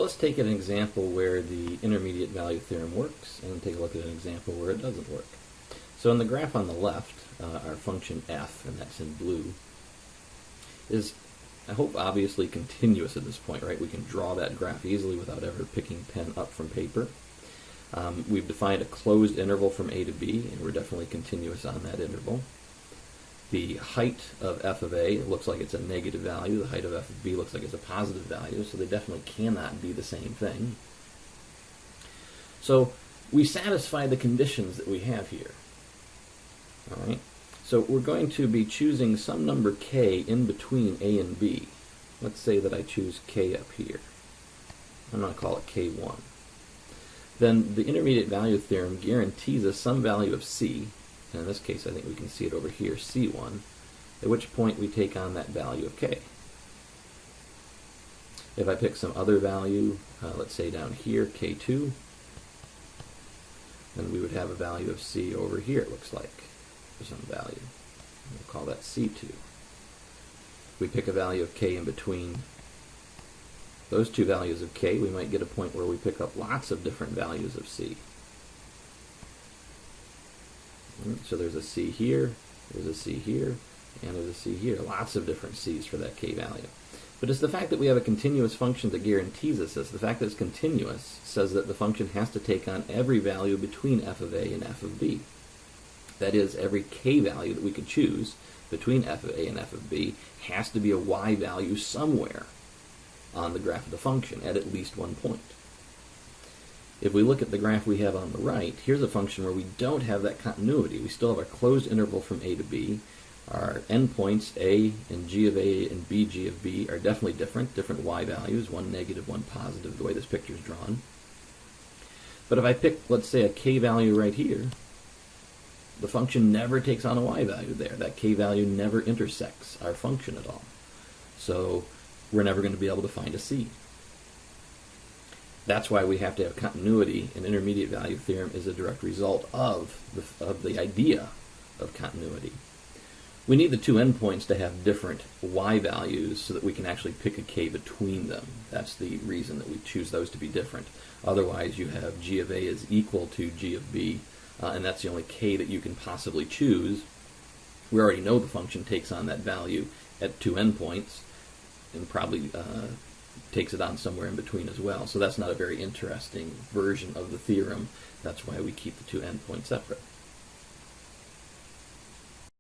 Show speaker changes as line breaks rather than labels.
let's take an example where the intermediate value theorem works, and take a look at an example where it doesn't work. So in the graph on the left, our function f, and that's in blue, is, I hope, obviously continuous at this point, right? We can draw that graph easily without ever picking pen up from paper. We've defined a closed interval from a to b, and we're definitely continuous on that interval. The height of f of a looks like it's a negative value. The height of f of b looks like it's a positive value, so they definitely cannot be the same thing. So we satisfy the conditions that we have here. All right. So we're going to be choosing some number k in between a and b. Let's say that I choose k up here. I'm going to call it k1. Then the intermediate value theorem guarantees us some value of c, and in this case I think we can see it over here, c1, at which point we take on that value of k. If I pick some other value, let's say down here, k2, then we would have a value of c over here, it looks like, for some value. We'll call that c2. If we pick a value of k in between those two values of k, we might get a point where we pick up lots of different values of c. So there's a c here, there's a c here, and there's a c here. Lots of different c's for that k value. But it's the fact that we have a continuous function that guarantees us this. The fact that it's continuous says that the function has to take on every value between f of a and f of b. That is, every k value that we could choose between f of a and f of b has to be a y value somewhere on the graph of the function at least one point. If we look at the graph we have on the right, here's a function where we don't have that continuity. We still have a closed interval from a to b. Our endpoints, a and g of a and b g of b, are definitely different y values, one negative, one positive, the way this picture is drawn. But if I pick, let's say, a k value right here, the function never takes on a y value there. That k value never intersects our function at all. So we're never going to be able to find a c. That's why we have to have continuity. An intermediate value theorem is a direct result of the idea of continuity. We need the two endpoints to have different y values so that we can actually pick a k between them. That's the reason that we choose those to be different. Otherwise, you have g of a is equal to g of b, and that's the only k that you can possibly choose. We already know the function takes on that value at two endpoints, and probably takes it on somewhere in between as well. So that's not a very interesting version of the theorem. That's why we keep the two endpoints separate.